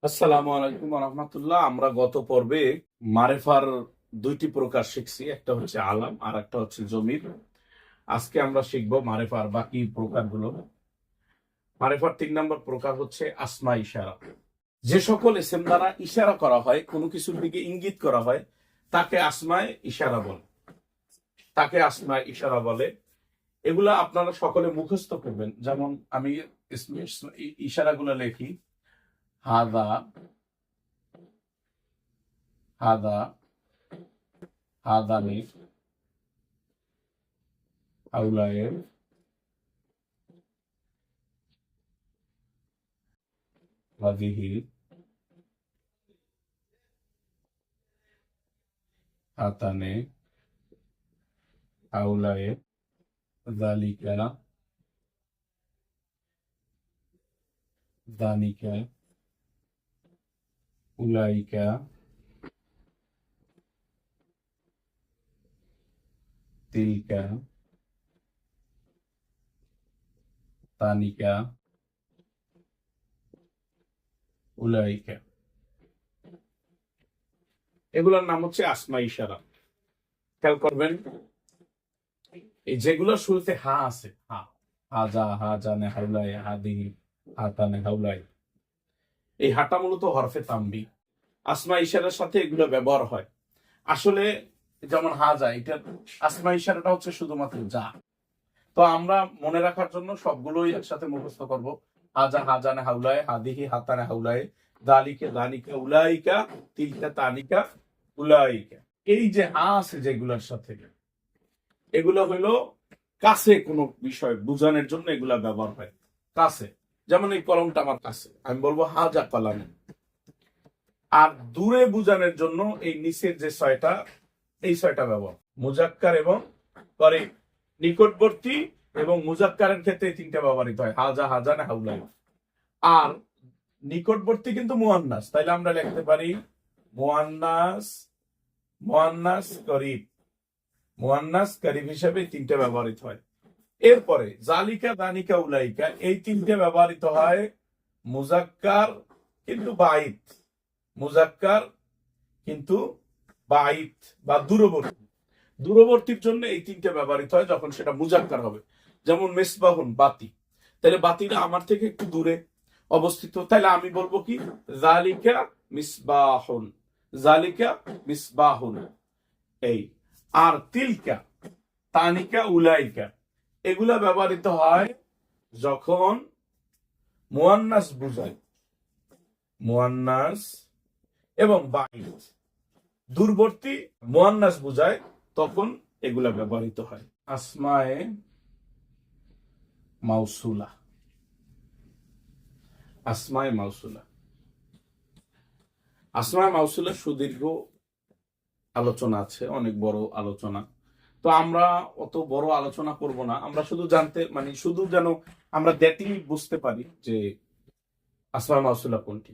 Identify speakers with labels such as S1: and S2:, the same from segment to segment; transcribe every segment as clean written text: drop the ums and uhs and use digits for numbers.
S1: আসসালামু আলাইকুম রহমতুল্লাহ। আমরা গত পর্বে মারেফার দুইটি প্রকার শিখছি, একটা হচ্ছে আলাম আর একটা হচ্ছে জমির। আজকে আমরা শিখবো মারেফার বাকি প্রকারগুলো। মারেফার 3 নম্বর প্রকার হচ্ছে আসমা ইশারা। যে সকল ইসম দ্বারা ইশারা করা হয়, কোনো কিছুর দিকে ইঙ্গিত করা হয়, তাকে আসমায় ইশারা বলে। এগুলা আপনারা সকলে মুখস্থ করবেন। যেমন আমি ইশারাগুলো লিখি: হাদা, হাদা, হাদানি, হাউলায়ের, হাদিহি, হাতানে, হাউলায়ে, যালিকা, দানিকা, উলাইকা, তিলকা, তানিকা, উলাইকা। এগুলোর নাম হচ্ছে আসমা ইশারা। খেয়াল করবেন, এই যেগুলো শুরুতে হা আছে, হাজা, হাজানে, হাউলায়, হাদিহি, হাতানে, হাউলাই, এই হাটা মূলত হরফে তাম্বি। আসমা ইশারার সাথে এগুলো ব্যবহার হয়। আসলে যেমন হাজা, এটা আসমা ইশারাটা হচ্ছে শুধুমাত্র যা। তো আমরা মনে রাখার জন্য সবগুলোই একসাথে মুখস্থ করব। হাজা, হাজানে, হাউলায়, হাদিহি, হাতানে, হাউলায়, দালিকে, দানিকা, উলাইকা, তিলকা, তানিকা, উলাইকা। এই যে হা আছে যেগুলোর সাথে, এগুলো হলো কাছে কোনো বিষয় বোঝানোর জন্য এগুলা ব্যবহার হয়। কাছে, যেমন এই কলমটা আমার কাছে, আমি বলবো হাজা কলাম। আর দূরে বোঝানোর জন্য এই নিচের যে ছয়টা, এই ছয়টা ব্যবহার। মুজাক্কার এবং করে নিকটবর্তী এবং মুজাক্কারের ক্ষেত্রে 3টা ব্যবহৃত হয়: হাজা, হাজানে, হাউলাই। আর নিকটবর্তী কিন্তু মুয়ান্নাস, তাইলে আমরা লিখতে পারি মুয়ান্নাস, মুয়ান্নাস করিব। মুয়ান্নাস করিব হিসেবে 3টা ব্যবহৃত হয়। এরপরে জালিকা, দানিকা, উলাইকা, এই 3টে ব্যবহৃত হয় মুজাক্কার কিন্তু বাইত, মুজাক্কার কিন্তু বাইত বা দূরবর্তী। দূরবর্তীর জন্য এই 3টে ব্যবহৃত হয় যখন সেটা মুজাক্কার হবে। যেমন মিসবাহুন, বাতি। তাহলে বাতিটা আমার থেকে একটু দূরে অবস্থিত, তাহলে আমি বলবো কি, জালিকা মিসবাহুন, জালিকা মিসবাহুন। এই আর তিলকা, তানিকা, উলাইকা, এগুলা ব্যবহৃত হয় যখন মুয়ান্নাস বুঝায়, মুয়ান্নাস এবং বাইত, দূরবর্তী মুয়ান্নাস বুঝায়, তখন এগুলা ব্যবহৃত হয়। আসমায়ে মাউসুলা, আসমায়ে মাউসুলা। আসমায়ে মাউসুলা সুদীর্ঘ আলোচনা আছে, অনেক বড় আলোচনা। তো আমরা অত বড় আলোচনা করব না, আমরা শুধু জানতে, মানে শুধু যেন আমরা দেখলেই বুঝতে পারি যে আসমায়ে মাউসুলা কোনটি।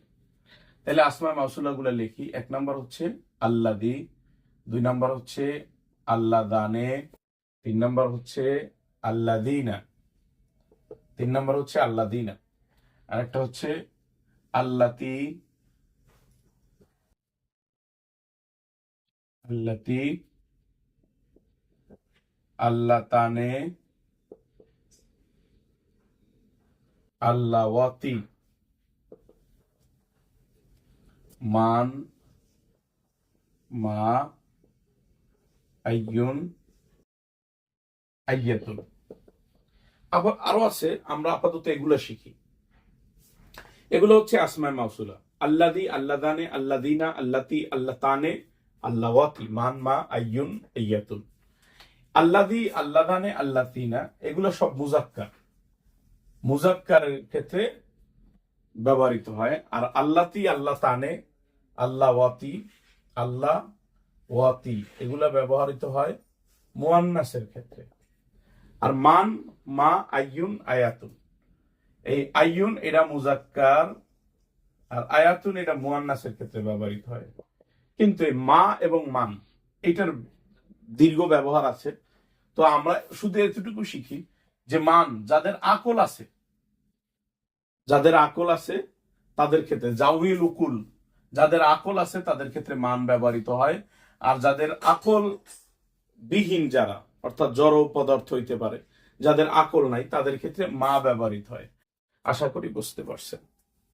S1: তাহলে আসমায়ে মাউসুলা গুলা লিখি: 1 নম্বর হচ্ছে আল্লাদি, 2 নম্বর হচ্ছে আল্লাদানে, 3 নম্বর হচ্ছে আল্লাদিনা, 3 নম্বর হচ্ছে আল্লাদিনা, আরেকটা হচ্ছে আল্লাতি, আল্লাতি, আল্লাতানে, আল্লাওয়াতি, মান, মা, আইয়ুন, আইয়াতুন। আবার আরো আছে, আমরা আপাতত এগুলো শিখি। এগুলো হচ্ছে আসমায়ে মাউসুলা: আল্লাদি, আল্লাদানে, আল্লাদিনা, আল্লাতি, আল্লাতানে, আল্লাওয়াতি, মান, মা, আইয়ুন, আইয়াতুন। আল্লাদি, আল্লাদানে, আল্লাতিনা, এগুলো সব মুজাক্কার, মুজাক্কারের ক্ষেত্রে ব্যবহৃত হয়। আর আল্লাতি, আল্লাতানে, আল্লাওয়াতি, আল্লাহ ওয়াতি, এগুলা ব্যবহৃত হয় মুয়ান্নাসের ক্ষেত্রে। আর মান, মা, আইয়ুন, আয়াতুন, এই আইয়ুন এটা মুজাক্কার, আর আয়াতুন এটা মুয়ান্নাসের ক্ষেত্রে ব্যবহৃত হয়। কিন্তু এই মা এবং মান, এটার দীর্ঘ ব্যবহার আছে। তো আমরা শুধু এতটুকু শিখি যে মান, যাদের আকল আছে, যাদের আকল আছে তাদের ক্ষেত্রে জাউইল উকুল, যাদের আকল আছে তাদের ক্ষেত্রে মান ব্যবহৃত হয়, আর যাদের আকল বিহীন, যারা অর্থাৎ জড় পদার্থ হইতে পারে, যাদের আকল নাই তাদের ক্ষেত্রে মা ব্যবহৃত হয়। আশা করি বুঝতে পারছেন।